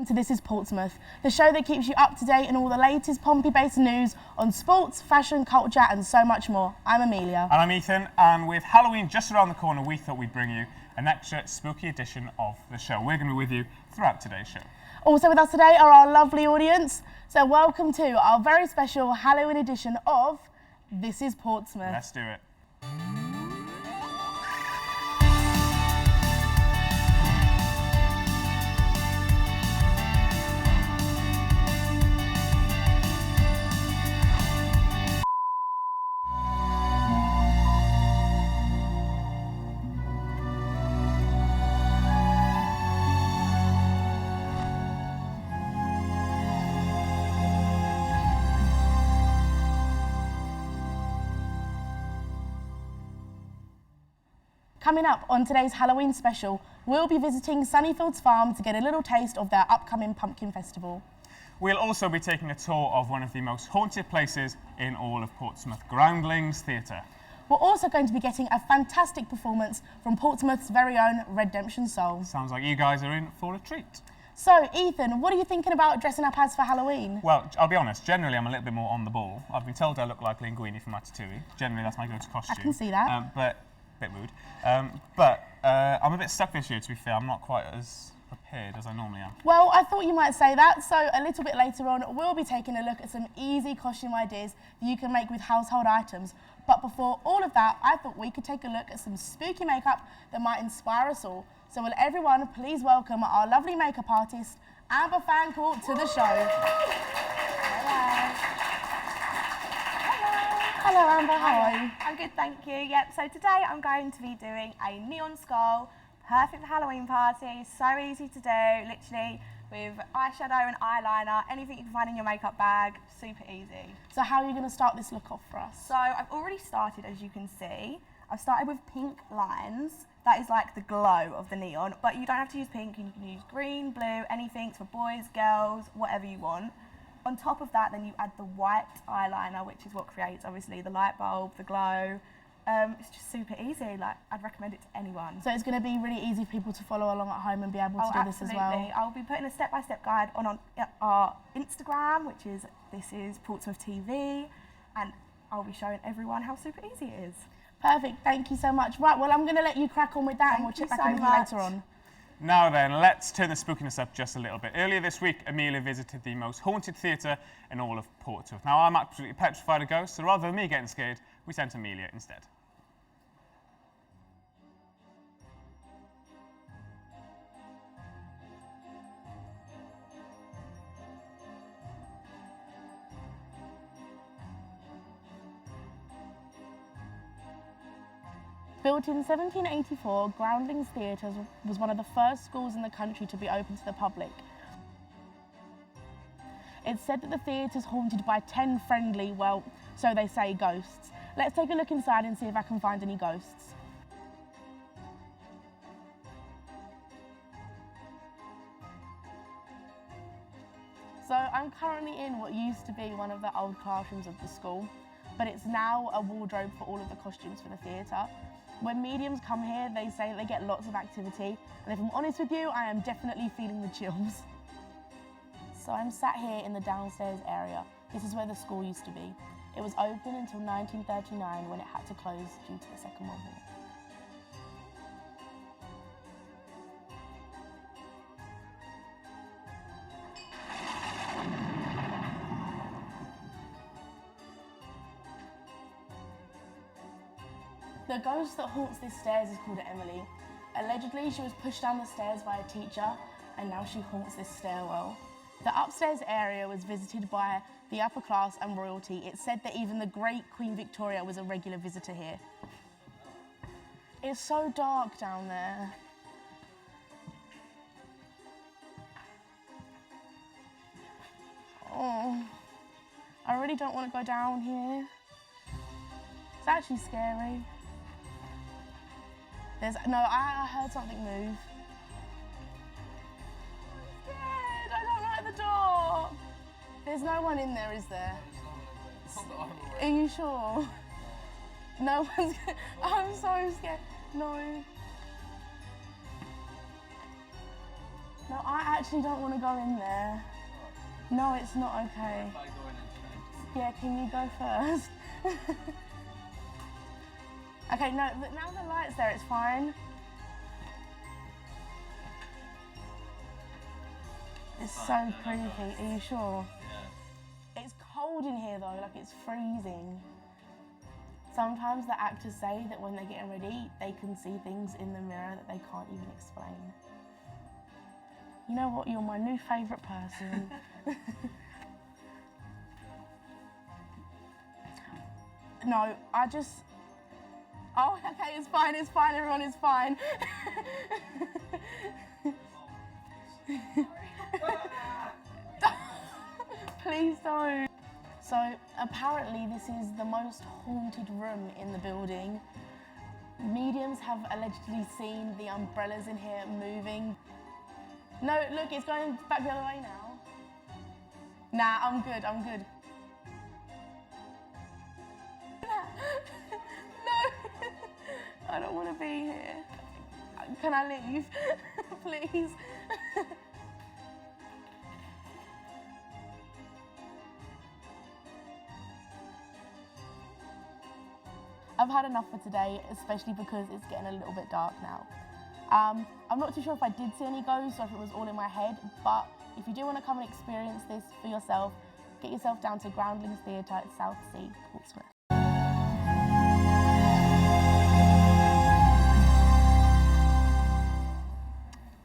To This is Portsmouth, the show that keeps you up to date in all the latest Pompey-based news on sports, fashion, culture and so much more. I'm Amelia. And I'm Ethan, and with Halloween just around the corner, we thought we'd bring you an extra spooky edition of the show. We're going to be with you throughout today's show. Also with us today are our lovely audience, so welcome to our very special Halloween edition of This is Portsmouth. Let's do it. Coming up on today's Halloween special, we'll be visiting Sunnyfields Farm to get a little taste of their upcoming pumpkin festival. We'll also be taking a tour of one of the most haunted places in all of Portsmouth, Groundlings Theatre. We're also going to be getting a fantastic performance from Portsmouth's very own Redemption Soul. Sounds like you guys are in for a treat. So, Ethan, what are you thinking about dressing up as for Halloween? Well, I'll be honest, generally I'm a little bit more on the ball. I've been told I look like Linguini from Ratatouille. Generally that's my go-to costume. I can see that. But a bit rude. I'm a bit stuck this year, to be fair. I'm not quite as prepared as I normally am. Well, I thought you might say that, so a little bit later on, we'll be taking a look at some easy costume ideas that you can make with household items. But before all of that, I thought we could take a look at some spooky makeup that might inspire us all. So will everyone please welcome our lovely makeup artist, Amber Fancourt, to the show. Hello Amber, how are you? I'm good, thank you. Yep, so today I'm going to be doing a neon skull, perfect for Halloween party, so easy to do, literally with eyeshadow and eyeliner, anything you can find in your makeup bag, super easy. So how are you going to start this look off for us? So I've already started, as you can see. I've started with pink lines. That is like the glow of the neon, but you don't have to use pink, you can use green, blue, anything for boys, girls, whatever you want. On top of that, then you add the white eyeliner, which is what creates, obviously, the light bulb, the glow. It's just super easy. Like, I'd recommend it to anyone. So it's going to be really easy for people to follow along at home and be able to do this as well? Absolutely. I'll be putting a step-by-step guide on our Instagram, which is This is Portsmouth TV, and I'll be showing everyone how super easy it is. Perfect. Thank you so much. Right, well, I'm going to let you crack on with that, and we'll check back in with you later on. Now then, let's turn the spookiness up just a little bit. Earlier this week, Amelia visited the most haunted theatre in all of Portsmouth. Now, I'm absolutely petrified of ghosts, so rather than me getting scared, we sent Amelia instead. Built in 1784, Groundlings Theatre was one of the first schools in the country to be open to the public. It's said that the theatre is haunted by 10 friendly, well, so they say, ghosts. Let's take a look inside and see if I can find any ghosts. So I'm currently in what used to be one of the old classrooms of the school, but it's now a wardrobe for all of the costumes for the theatre. When mediums come here, they say they get lots of activity, and if I'm honest with you, I am definitely feeling the chills. So I'm sat here in the downstairs area. This is where the school used to be. It was open until 1939 when it had to close due to the Second World War. The ghost that haunts this stairs is called Emily. Allegedly, she was pushed down the stairs by a teacher, and now she haunts this stairwell. The upstairs area was visited by the upper class and royalty. It's said that even the great Queen Victoria was a regular visitor here. It's so dark down there. Oh, I really don't want to go down here. It's actually scary. I heard something move. I'm scared. I don't like the dark. There's no one in there, is there? Are you sure? No one's. I'm so scared. No. No, I actually don't want to go in there. No, it's not okay. Yeah, can you go first? Okay, no, now the light's there, it's fine. It's so creepy, are you sure? Yeah. It's cold in here though, like it's freezing. Sometimes the actors say that when they're getting ready, they can see things in the mirror that they can't even explain. You know what, you're my new favourite person. No, I just... Oh, okay, it's fine, everyone, it's fine. Please don't. So, apparently this is the most haunted room in the building. Mediums have allegedly seen the umbrellas in here moving. No, look, it's going back the other way now. Nah, I'm good. No, I don't want to be here. Can I leave, please? I've had enough for today, especially because it's getting a little bit dark now. I'm not too sure if I did see any ghosts or if it was all in my head, but if you do want to come and experience this for yourself, get yourself down to Groundlings Theatre at South Sea, Portsmouth.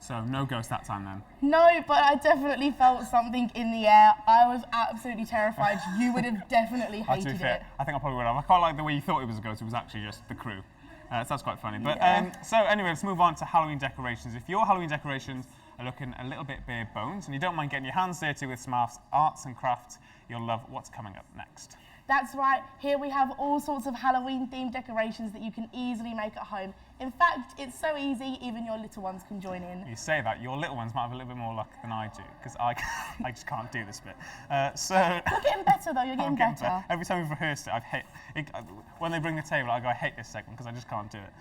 So no ghost that time then? No, but I definitely felt something in the air. I was absolutely terrified. You would have definitely hated it. I think I probably would have. I quite like the way you thought it was a ghost. It was actually just the crew. So that's quite funny. But so anyway, let's move on to Halloween decorations. If your Halloween decorations are looking a little bit bare bones and you don't mind getting your hands dirty with some arts and crafts, you'll love what's coming up next. That's right, here we have all sorts of Halloween themed decorations that you can easily make at home. In fact, it's so easy, even your little ones can join in. You say that, your little ones might have a little bit more luck than I do, because I just can't do this bit. You're getting better though, you're getting better. Every time we've rehearsed it, when they bring the table, I go, I hate this segment, because I just can't do it.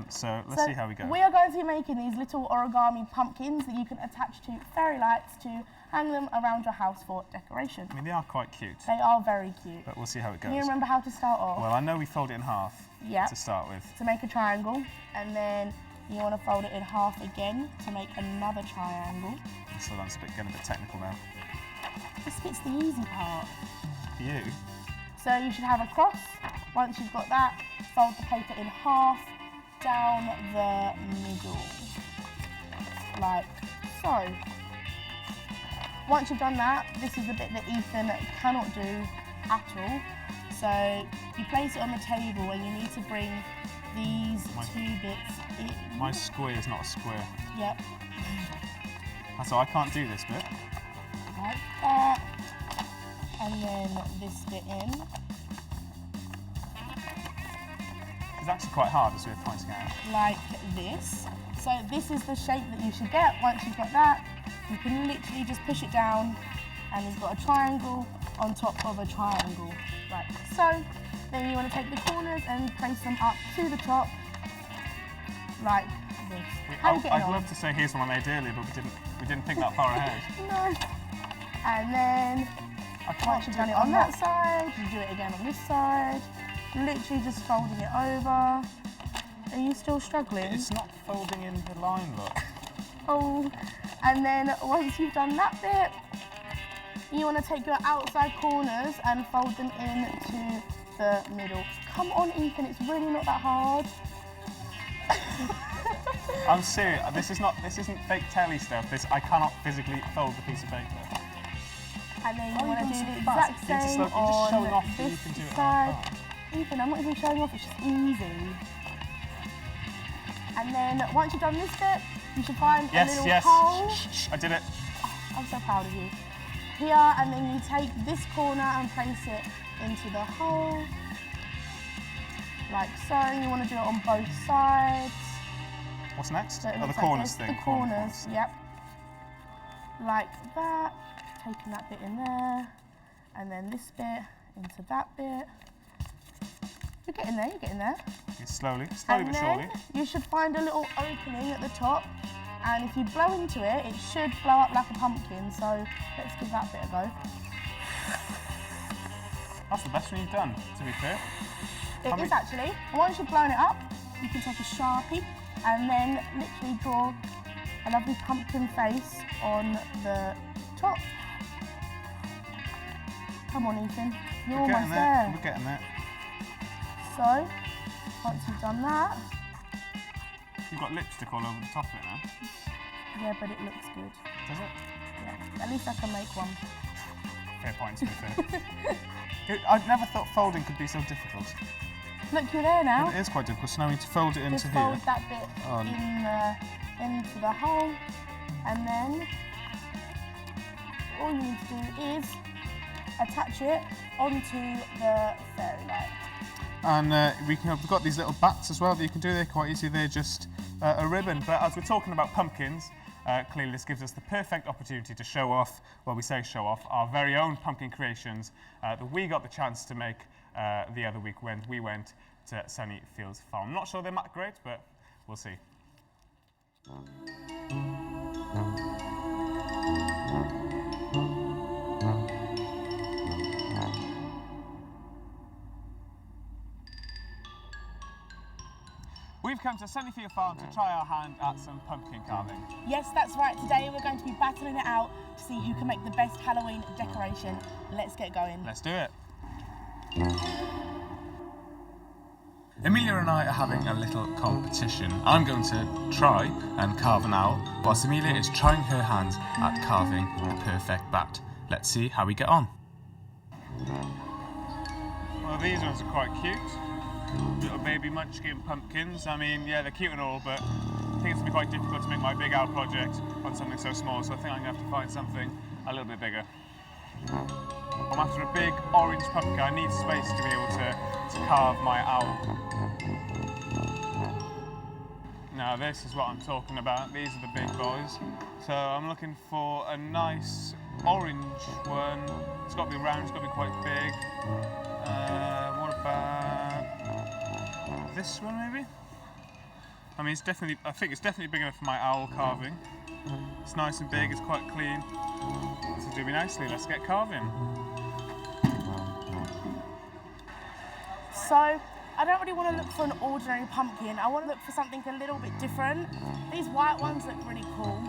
So let's see how we go. We are going to be making these little origami pumpkins that you can attach to fairy lights to hang them around your house for decoration. I mean, they are quite cute. They are very cute. But we'll see how it goes. Can you remember how to start off? Well, I know we fold it in half to start with. To make a triangle, and then you want to fold it in half again to make another triangle. So that's getting a bit technical now. This bit's the easy part. For you? So you should have a cross. Once you've got that, fold the paper in half down the middle, like so. Once you've done that, this is the bit that Ethan cannot do at all. So you place it on the table and you need to bring these two bits in. My square is not a square. Yep. So I can't do this bit. Like that. And then this bit in. It's actually quite hard as we're pointing out. Like this. So this is the shape that you should get. Once you've got that, you can literally just push it down and you've got a triangle on top of a triangle. Like so. Then you want to take the corners and place them up to the top, like this. I'd love to say here's one I made earlier, but we didn't think that far ahead. No. And then once you've done it on that side, you do it again on this side. Literally just folding it over. Are you still struggling? It's not folding in the line, look. Oh. And then once you've done that bit, you want to take your outside corners and fold them into the middle. Come on, Ethan, it's really not that hard. I'm serious. This isn't fake telly stuff. I cannot physically fold the piece of paper. And then you want to do the exact same on this side. Ethan, I'm not even showing off, it's just easy. And then once you've done this bit, you should find a little hole. Shh, I did it. Oh, I'm so proud of you. Here, and then you take this corner and place it into the hole, like so. You want to do it on both sides. What's next? So the corners thing. The corners, yep. Like that. Taking that bit in there, and then this bit into that bit. You're getting there, you're getting there. Slowly but surely. You should find a little opening at the top, And if you blow into it, it should blow up like a pumpkin. So let's give that bit a go. That's the best one you've done, to be fair. It is actually. Once you've blown it up, you can take a Sharpie and then literally draw a lovely pumpkin face on the top. Come on, Ethan. You're almost there. We're getting there. So, once you've done that... You've got lipstick all over the top of it now. Yeah, but it looks good. Does it? Yeah. At least I can make one. Fair point, to be fair. I never thought folding could be so difficult. Look, you're there now. It is quite difficult, so now we need to fold it into Just here. fold that bit into the hole, and then all you need to do is attach it onto the fairy light. And we've got these little bats as well that you can do. They're quite easy. They're just a ribbon. But as we're talking about pumpkins, clearly this gives us the perfect opportunity to show off, well, we say show off, our very own pumpkin creations that we got the chance to make the other week when we went to Sunny Fields Farm. I'm not sure they're that great, but we'll see. We've come to Sunnyfield Farm to try our hand at some pumpkin carving. Yes, that's right. Today we're going to be battling it out to see who can make the best Halloween decoration. Let's get going. Let's do it. Amelia and I are having a little competition. I'm going to try and carve an owl, whilst Amelia is trying her hand at carving a perfect bat. Let's see how we get on. Well, these ones are quite cute. Little baby munchkin pumpkins. I mean, yeah, they're cute and all, but I think it's going to be quite difficult to make my big owl project on something so small, so I think I'm going to have to find something a little bit bigger. I'm after a big orange pumpkin. I need space to be able to carve my owl. Now this is what I'm talking about. These are the big boys. So I'm looking for a nice orange one. It's got to be round, it's got to be quite big. What about this one maybe? I mean, I think it's definitely big enough for my owl carving. It's nice and big, it's quite clean. This will do me nicely. Let's get carving. So, I don't really want to look for an ordinary pumpkin. I want to look for something a little bit different. These white ones look really cool,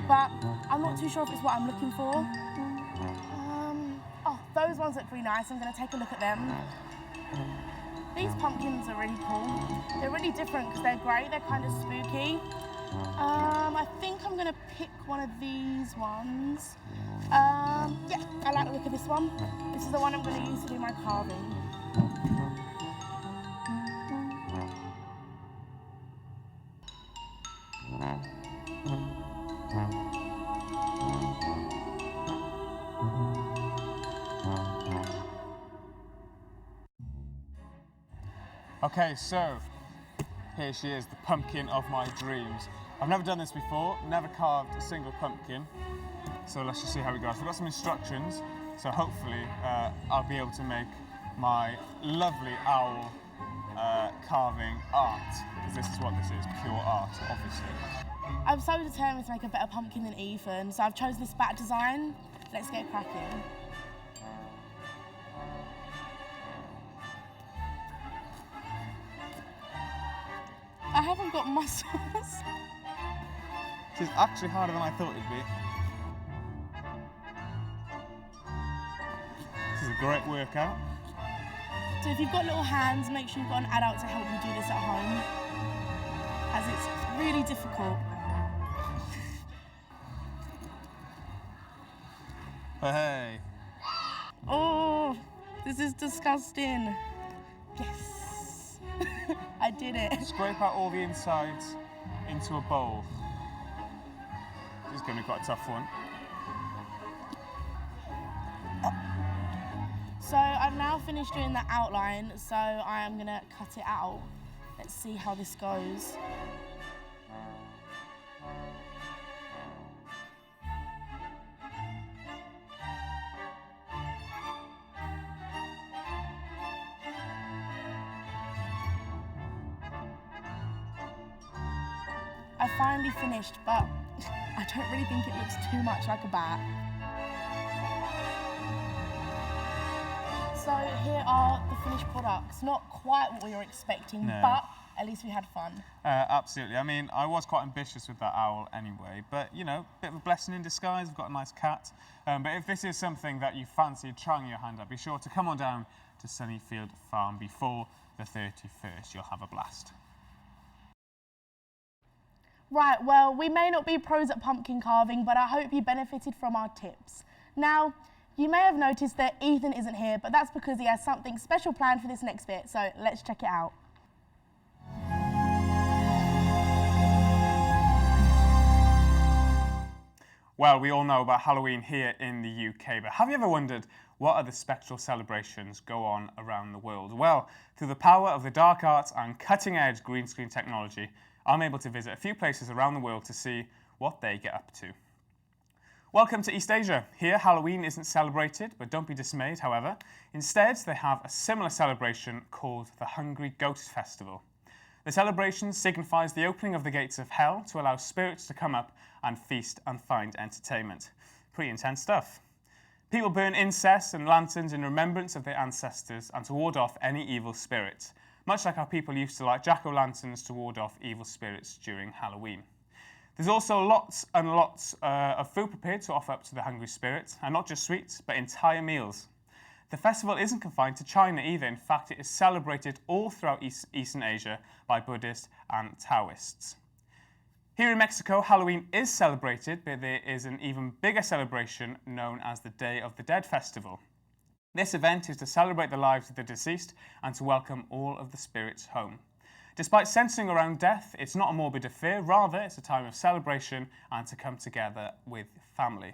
but I'm not too sure if it's what I'm looking for. Oh, those ones look really nice. I'm going to take a look at them. These pumpkins are really cool. They're really different because they're grey, they're kind of spooky. I think I'm going to pick one of these ones. Yeah, I like the look of this one. This is the one I'm going to use to do my carving. Okay, so here she is, the pumpkin of my dreams. I've never done this before, never carved a single pumpkin. So let's just see how it goes. We've got some instructions, so hopefully I'll be able to make my lovely owl carving art, because this is what this is, pure art, obviously. I'm so determined to make a better pumpkin than Ethan, so I've chosen this bat design. Let's get cracking. I haven't got muscles. This is actually harder than I thought it'd be. This is a great workout. So if you've got little hands, make sure you've got an adult to help you do this at home, as it's really difficult. But hey. Oh, this is disgusting. Yes, I did it. Scrape out all the insides into a bowl. This is going to be quite a tough one. So I've now finished doing the outline, so I am going to cut it out. Let's see how this goes. are finally finished, but I don't really think it looks too much like a bat. So here are the finished products. Not quite what we were expecting, No. but at least we had fun. Absolutely. I mean, I was quite ambitious with that owl anyway, but, you know, bit of a blessing in disguise. We've got a nice cat. But if this is something that you fancy trying your hand at, be sure to come on down to Sunnyfield Farm before the 31st. You'll have a blast. Right, well, we may not be pros at pumpkin carving, but I hope you benefited from our tips. Now, you may have noticed that Ethan isn't here, but that's because he has something special planned for this next bit, so let's check it out. Well, we all know about Halloween here in the UK, but have you ever wondered what other spectral celebrations go on around the world? Well, through the power of the dark arts and cutting-edge green screen technology, I'm able to visit a few places around the world to see what they get up to. Welcome to East Asia. Here, Halloween isn't celebrated, but don't be dismayed, however. Instead, they have a similar celebration called the Hungry Ghost Festival. The celebration signifies the opening of the gates of hell to allow spirits to come up and feast and find entertainment. Pretty intense stuff. People burn incense and lanterns in remembrance of their ancestors and to ward off any evil spirits, much like how people used to light jack-o'-lanterns to ward off evil spirits during Halloween. There's also lots and lots of food prepared to offer up to the hungry spirits, and not just sweets, but entire meals. The festival isn't confined to China either. In fact, it is celebrated all throughout Eastern Asia by Buddhists and Taoists. Here in Mexico, Halloween is celebrated, but there is an even bigger celebration known as the Day of the Dead Festival. This event is to celebrate the lives of the deceased and to welcome all of the spirits home. Despite centering around death, it's not a morbid affair, rather it's a time of celebration and to come together with family.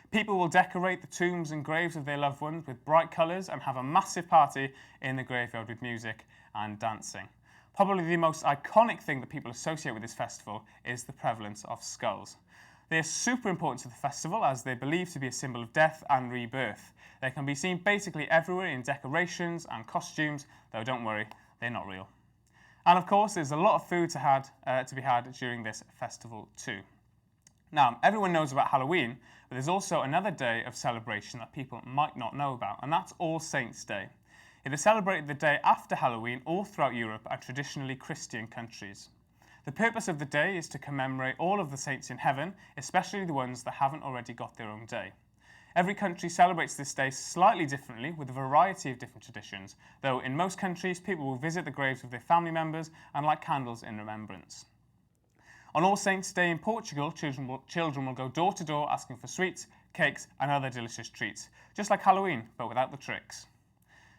People will decorate the tombs and graves of their loved ones with bright colours and have a massive party in the graveyard with music and dancing. Probably the most iconic thing that people associate with this festival is the prevalence of skulls. They are super important to the festival as they're believed to be a symbol of death and rebirth. They can be seen basically everywhere in decorations and costumes, though don't worry, they're not real. And of course, there's a lot of food to be had during this festival too. Now, everyone knows about Halloween, but there's also another day of celebration that people might not know about, and that's All Saints' Day. It is celebrated the day after Halloween all throughout Europe and traditionally Christian countries. The purpose of the day is to commemorate all of the saints in heaven, especially the ones that haven't already got their own day. Every country celebrates this day slightly differently with a variety of different traditions, though in most countries people will visit the graves of their family members and light candles in remembrance. On All Saints' Day in Portugal, children will go door to door asking for sweets, cakes and other delicious treats, just like Halloween, but without the tricks.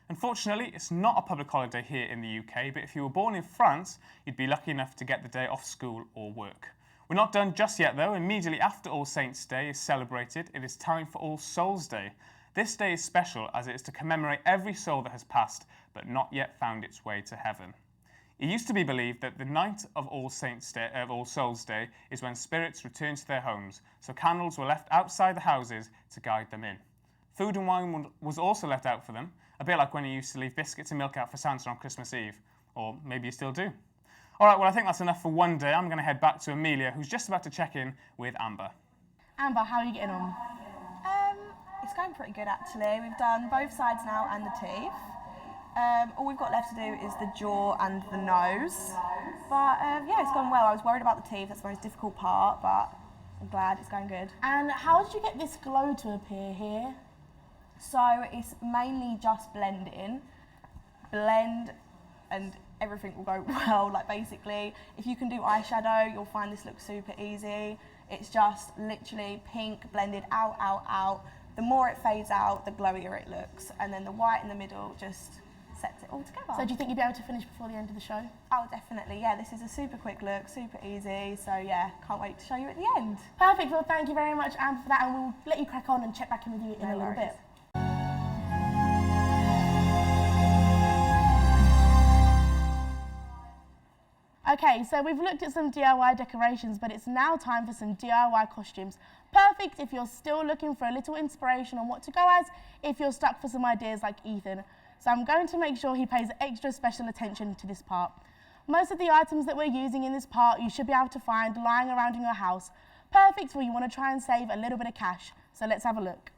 Unfortunately, it's not a public holiday here in the UK, but if you were born in France, you'd be lucky enough to get the day off school or work. We're not done just yet though. Immediately after All Saints' Day is celebrated, it is time for All Souls' Day. This day is special as it is to commemorate every soul that has passed but not yet found its way to heaven. It used to be believed that the night of All Souls' Day is when spirits return to their homes, so candles were left outside the houses to guide them in. Food and wine was also left out for them, a bit like when you used to leave biscuits and milk out for Santa on Christmas Eve, or maybe you still do. All right, well, I think that's enough for one day. I'm going to head back to Amelia, who's just about to check in with Amber. Amber, how are you getting on? It's going pretty good actually. We've done both sides now and the teeth. All we've got left to do is the jaw and the nose. But yeah, it's gone well. I was worried about the teeth, that's the most difficult part, but I'm glad it's going good. And how did you get this glow to appear here? So it's mainly just blending. Blend and everything will go well. Like basically, if you can do eyeshadow, you'll find this looks super easy. It's just literally pink blended out, out, out. The more it fades out, the glowier it looks. And then the white in the middle just sets it all together. So do you think you'll be able to finish before the end of the show? Oh, definitely, yeah. This is a super quick look, super easy. So yeah, can't wait to show you at the end. Perfect, well thank you very much Amber for that, and we'll let you crack on and check back in with you in a little bit. Okay, so we've looked at some DIY decorations, but it's now time for some DIY costumes. Perfect if you're still looking for a little inspiration on what to go as, if you're stuck for some ideas like Ethan. So I'm going to make sure he pays extra special attention to this part. Most of the items that we're using in this part you should be able to find lying around in your house. Perfect when you want to try and save a little bit of cash. So let's have a look.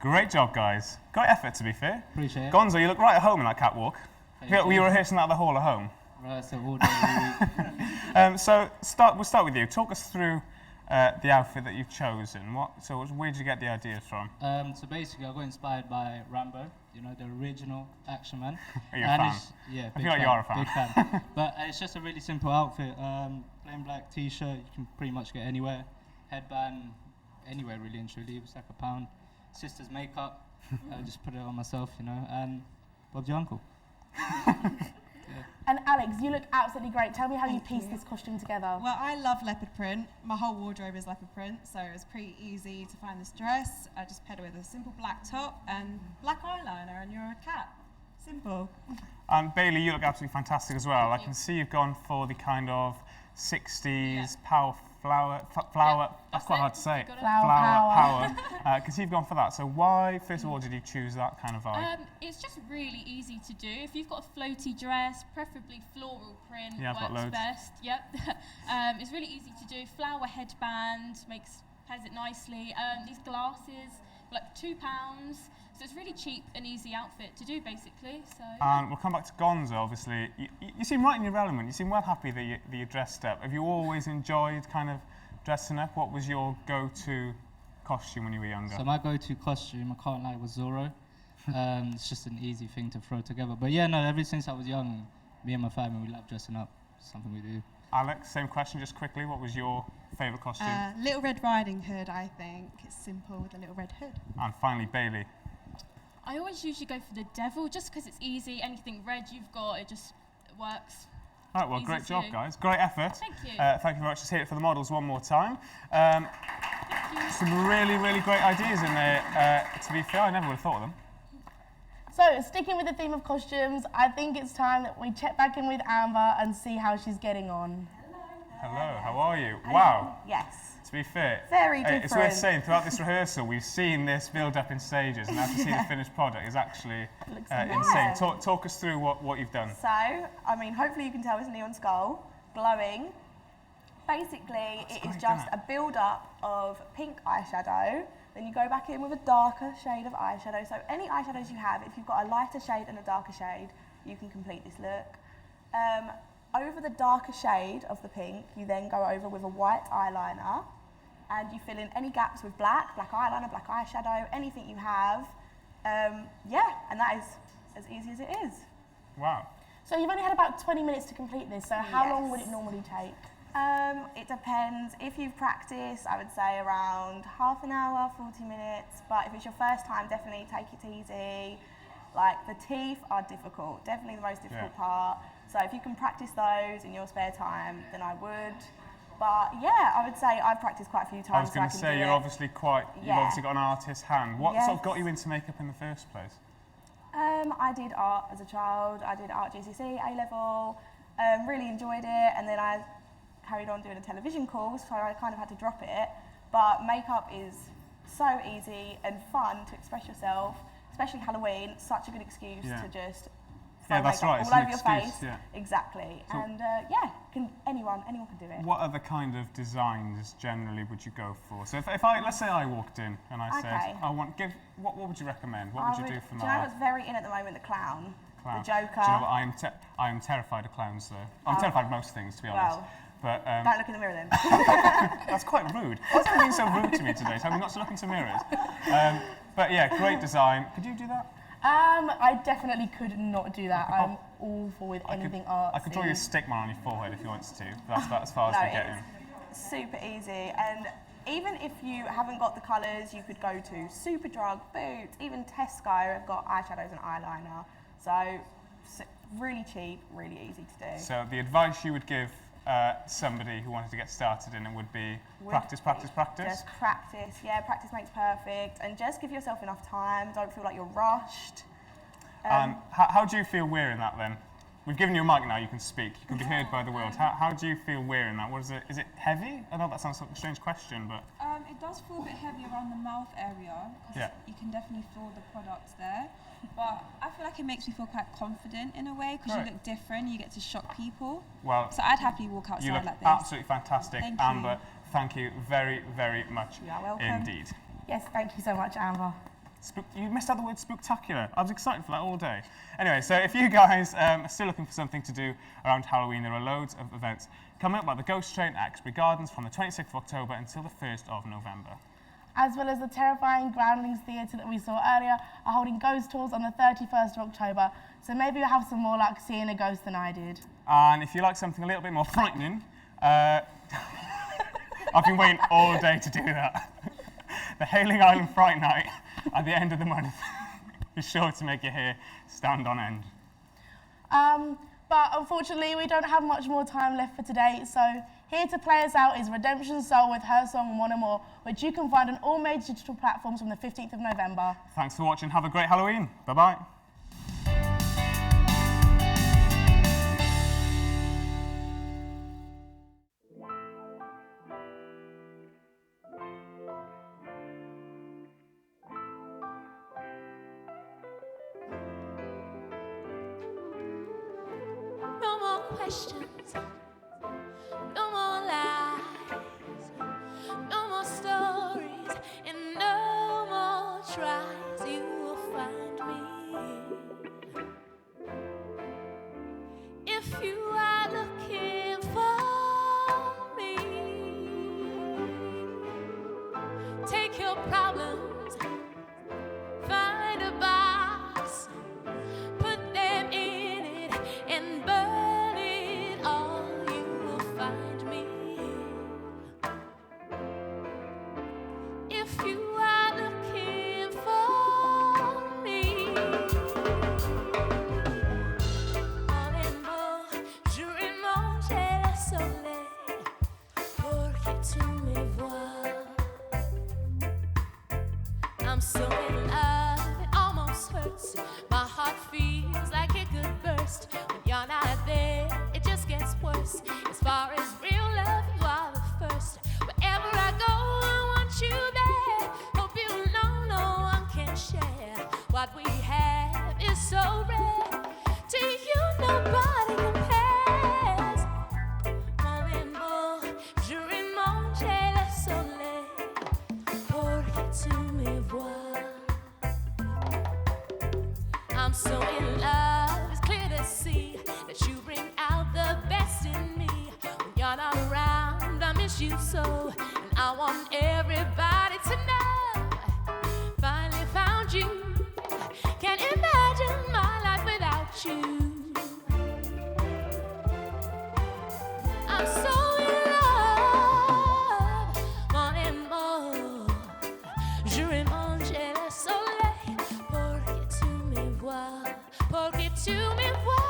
Great job, guys. Great effort, to be fair. Appreciate it. Gonzo, you look right at home in that catwalk. Thank you. Were you rehearsing that at the hall at home? Right, so all day, every week. So we'll start with you. Talk us through the outfit that you've chosen. Where did you get the ideas from? So basically, I got inspired by Rambo, you know, the original action man. Are you a fan? Yeah, I feel like you are a fan. Big fan. But it's just a really simple outfit. Plain black t-shirt, you can pretty much get anywhere. Headband, anywhere really and truly. It was like £1. Sister's makeup, I just put it on myself, you know, and Bob's your uncle. And Alex, you look absolutely great. Tell me how you pieced this costume together. Well, I love leopard print. My whole wardrobe is leopard print, so it was pretty easy to find this dress. I just paired it with a simple black top and black eyeliner, and you're a cat. Simple. And Bailey, you look absolutely fantastic as well. I can see you've gone for the kind of 60s power flower. That's quite hard to say. Flower power. Because you've gone for that. So why, first of all, did you choose that kind of vibe? It's just really easy to do. If you've got a floaty dress, preferably floral print, Yeah, I've got works loads. best. Yep. It's really easy to do. Flower headband pairs it nicely. These glasses, like £2. So it's really cheap and easy outfit to do, basically. So. And we'll come back to Gonzo, obviously. You seem right in your element. You seem well happy that you're dressed up. Have you always enjoyed kind of dressing up? What was your go-to costume when you were younger? So my go-to costume, I can't lie, was Zorro. It's just an easy thing to throw together. But yeah, no, ever since I was young, me and my family, we love dressing up. It's something we do. Alex, same question, just quickly. What was your favourite costume? Little Red Riding Hood, I think. It's simple with a little red hood. And finally, Bailey. I always usually go for the devil, just because it's easy. Anything red you've got, it just works. All right, well, Easy great to job, do. guys. Great effort. Thank you. Thank you very much. Let's hear it for the models one more time. Thank you. Some really, really great ideas in there. To be fair, I never would have thought of them. So, sticking with the theme of costumes, I think it's time that we check back in with Amber and see how she's getting on. Hello, how are you? Wow. Yes. To be fair, Very it's worth different. saying throughout this rehearsal, we've seen this build up in stages, and now to see the finished product is actually Looks insane. Talk us through what you've done. So, I mean, hopefully you can tell it's neon skull, glowing. Basically, it is great, just isn't a build-up of pink eyeshadow. Then you go back in with a darker shade of eyeshadow. So any eyeshadows you have, if you've got a lighter shade and a darker shade, you can complete this look. Over the darker shade of the pink, you then go over with a white eyeliner, and you fill in any gaps with black eyeliner, black eyeshadow, anything you have. Yeah, and that is as easy as it is. Wow. So you've only had about 20 minutes to complete this, so how long Yes. would it normally take? It depends. If you've practiced, I would say around half an hour, 40 minutes. But if it's your first time, definitely take it easy. Like, the teeth are difficult, definitely the most difficult part. So if you can practice those in your spare time, then I would. But yeah, I would say I've practiced quite a few times. I was going to say, you've obviously got an artist's hand. What sort of got you into makeup in the first place? I did art as a child. I did art GCSE, A-level, really enjoyed it, and then I carried on doing a television course, so I kind of had to drop it. But makeup is so easy and fun to express yourself, especially Halloween. Such a good excuse to just throw that's makeup right, all it's an over your excuse, face. yeah. Exactly. So and anyone can do it. What other kind of designs generally would you go for? So if let's say I walked in and I said, what would you recommend? What would you do for Do you know my what's very in at the moment? The clown. clown? The Joker. Do you know what? I am terrified of clowns, though. I'm terrified of most things, to be honest. Well, But don't look in the mirror then. that's quite rude. What's being so rude to me today? Tell me not to look into mirrors. But yeah, great design. Could you do that? I definitely could not do that. I'm awful with anything artsy. I could draw you a stick man on your forehead if you wanted to. But that's about as far as we get in. Super easy, and Even if you haven't got the colours, you could go to Superdrug, Boots, even Tesco have got eyeshadows and eyeliner. So really cheap, really easy to do. So the advice you would give somebody who wanted to get started in it would be practice, practice, practice? Just practice, yeah, practice makes perfect. And just give yourself enough time, don't feel like you're rushed. How do you feel wearing that then? We've given you a mic now, you can speak, you can be heard by the world. How do you feel wearing that? What is it? Is it heavy? I know that sounds like a strange question, but... It does feel a bit heavy around the mouth area, because you can definitely feel the products there. But I feel like it makes me feel quite confident in a way, because you look different, you get to shock people. Well, so I'd happily walk outside you look like this. absolutely fantastic, Thank Amber. you. Thank you very, very much You are welcome. indeed. Yes, thank you so much, Amber. You missed out the word spooktacular. I was excited for that all day. Anyway, so if you guys are still looking for something to do around Halloween, there are loads of events coming up, like the Ghost Train at Exbury Gardens from the 26th of October until the 1st of November. As well as the terrifying Groundlings Theatre that we saw earlier are holding ghost tours on the 31st of October. So maybe you'll have some more luck seeing a ghost than I did. And if you like something a little bit more frightening, I've been waiting all day to do that. The Hailing Island Fright Night at the end of the month is sure to make your hair stand on end. But unfortunately, we don't have much more time left for today. So here to play us out is Redemption Soul with her song One or More, which you can find on all major digital platforms from the 15th of November. Thanks for watching. Have a great Halloween. Bye-bye. No more questions, no more lies, no more stories, and no more tries. You will find me if you are looking for me. Take your problems, find a box, put them in it, and burn it all. You will find me if you are looking for me. Mon amour, jurez mon j'ai le soleil pour que tu me vois. I'm so in love, it almost hurts. My heart feels like it could burst. When you're not there, it just gets worse. As far as real love, you are the first. Wherever I go, I want you there. Hope you know no one can share. What we have is so rare. To you, nobody compares. Mon amour, jurez mon j'ai le soleil pour que tu me vois. I'm so in love, it's clear to see that you bring out the best in me. When you're not around, I miss you so, and I want everybody to know. Finally found you, can't imagine my life without you. I'm so in love, mon amour. Jurez mon j'ai le soleil pour que tu me vois, pour que tu me vois.